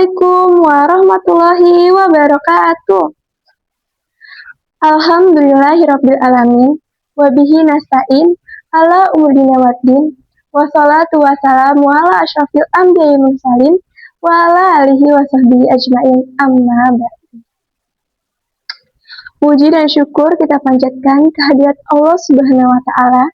Assalamualaikum warahmatullahi wabarakatuh. Alhamdulillahirrabbilalamin. Wabihi nasta'in ala umurina waddin. Wassalatu wassalamu ala asyrafil anbiya'i mursalin wa ala alihi wa sahbihi ajma'in amma ba'du. Puji dan syukur kita panjatkan kehadirat Allah Subhanahu wa Ta'ala,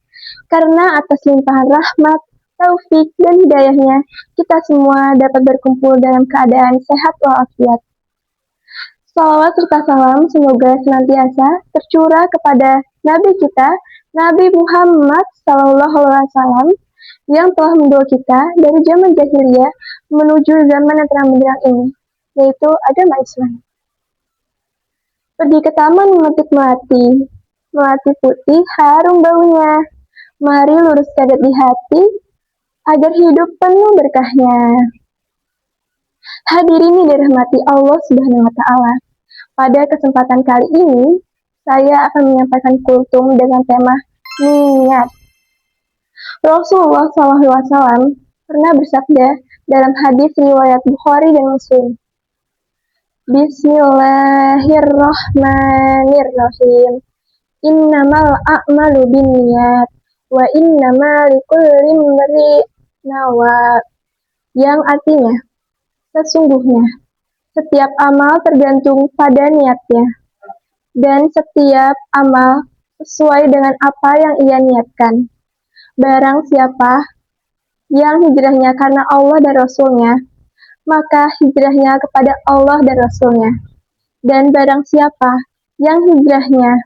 karena atas limpahan rahmat, taufik, dan hidayahnya, kita semua dapat berkumpul dalam keadaan sehat walafiat. Salawat serta salam semoga senantiasa tercurah kepada Nabi kita, Nabi Muhammad SAW, yang telah membawa kita dari zaman jahiliyah menuju zaman yang terang benderang ini, yaitu agama Islam. Pergi ke taman memetik melati putih harum baunya. Mari luruskan di hati, agar hidup penuh berkahnya. Hadirin yang dirahmati Allah Subhanahu wa Ta'ala. Pada kesempatan kali ini, saya akan menyampaikan kultum dengan tema niat. Rasulullah SAW pernah bersabda dalam hadis riwayat Bukhari dan Muslim. Bismillahirrahmanirrahim. Innamal a'malu binniyat wa innamal likulli imri'in nawa, yang artinya, sesungguhnya setiap amal tergantung pada niatnya, dan setiap amal sesuai dengan apa yang ia niatkan. Barang siapa yang hijrahnya karena Allah dan Rasulnya, maka hijrahnya kepada Allah dan Rasulnya. Dan barang siapa yang hijrahnya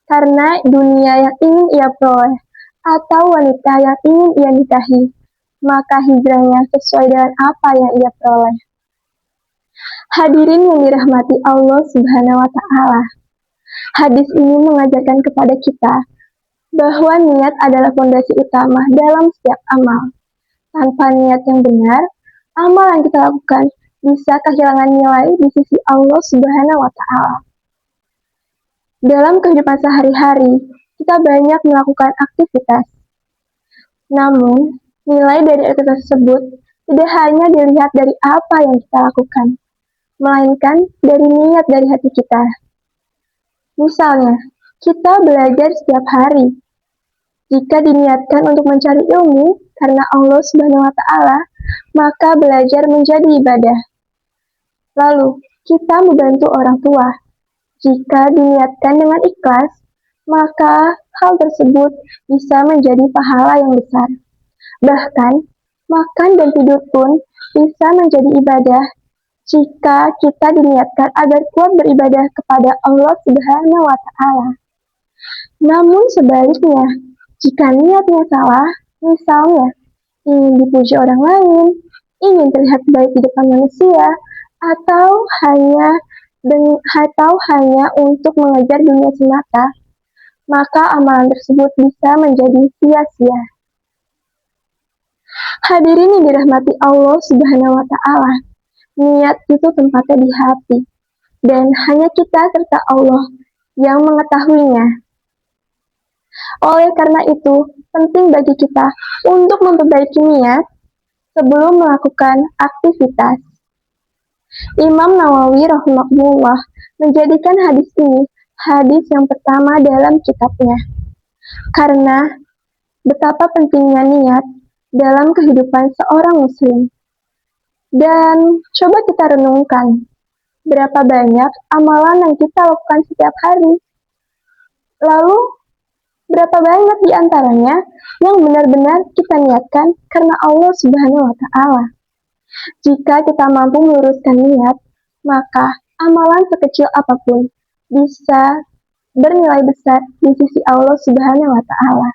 karena dunia yang ingin ia peroleh, atau wanita yang ingin ia nikahi, maka hijrahnya sesuai dengan apa yang ia peroleh. Hadirin yang dirahmati Allah Subhanahu wa Ta'ala. Hadis ini mengajarkan kepada kita bahwa niat adalah fondasi utama dalam setiap amal. Tanpa niat yang benar, amal yang kita lakukan bisa kehilangan nilai di sisi Allah Subhanahu wa Ta'ala. Dalam kehidupan sehari-hari, kita banyak melakukan aktivitas. Namun, nilai dari aktivitas tersebut tidak hanya dilihat dari apa yang kita lakukan, melainkan dari niat dari hati kita. Misalnya, kita belajar setiap hari. Jika diniatkan untuk mencari ilmu karena Allah Subhanahu wa Ta'ala, maka belajar menjadi ibadah. Lalu, kita membantu orang tua. Jika diniatkan dengan ikhlas, maka hal tersebut bisa menjadi pahala yang besar. Bahkan, makan dan tidur pun bisa menjadi ibadah jika kita diniatkan agar kuat beribadah kepada Allah Subhanahu wa Ta'ala. Namun sebaliknya, jika niatnya salah, misalnya ingin dipuji orang lain, ingin terlihat baik di depan manusia, atau hanya untuk mengejar dunia semata, maka amalan tersebut bisa menjadi sia-sia. Hadirin yang dirahmati Allah Subhanahu wa Ta'ala, niat itu tempatnya di hati, dan hanya kita serta Allah yang mengetahuinya. Oleh karena itu, penting bagi kita untuk memperbaiki niat sebelum melakukan aktivitas. Imam Nawawi rahimahullah menjadikan hadis ini hadis yang pertama dalam kitabnya, karena betapa pentingnya niat dalam kehidupan seorang muslim. Dan coba kita renungkan, berapa banyak amalan yang kita lakukan setiap hari. Lalu, berapa banyak di antaranya yang benar-benar kita niatkan karena Allah Subhanahu wa Ta'ala. Jika kita mampu meluruskan niat, maka amalan sekecil apapun bisa bernilai besar di sisi Allah Subhanahu wa Ta'ala.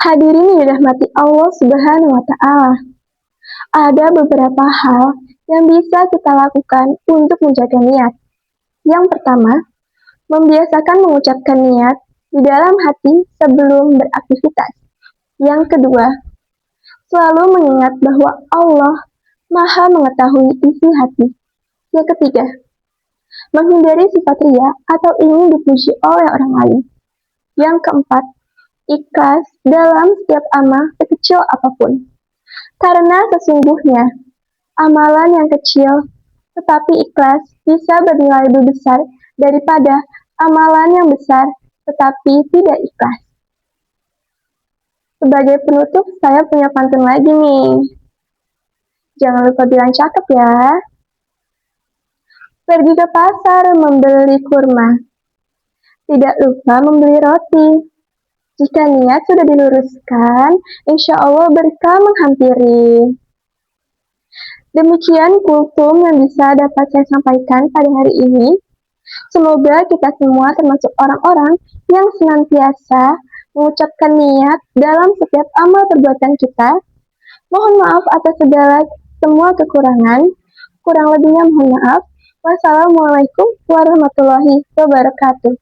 Hadirin yang dirahmati Allah Subhanahu wa Ta'ala, ada beberapa hal yang bisa kita lakukan untuk menjaga niat. Yang pertama, membiasakan mengucapkan niat di dalam hati sebelum beraktivitas. Yang kedua, selalu mengingat bahwa Allah Maha mengetahui isi hati. Yang ketiga, menghindari sifat riya atau ingin dipuji oleh orang lain. Yang keempat, ikhlas dalam setiap amal sekecil apapun. Karena sesungguhnya Amalan yang kecil tetapi ikhlas bisa bernilai lebih besar daripada amalan yang besar tetapi tidak ikhlas. Sebagai penutup, saya punya pantun lagi nih. Jangan lupa bilang cakep ya. Pergi ke pasar membeli kurma. Tidak lupa membeli roti. Jika niat sudah diluruskan, insya Allah berkah menghampiri. Demikian kultum yang bisa dapat saya sampaikan pada hari ini. Semoga kita semua termasuk orang-orang yang senantiasa mengucapkan niat dalam setiap amal perbuatan kita. Mohon maaf atas segala semua kekurangan. Kurang lebihnya mohon maaf. Wassalamualaikum warahmatullahi wabarakatuh.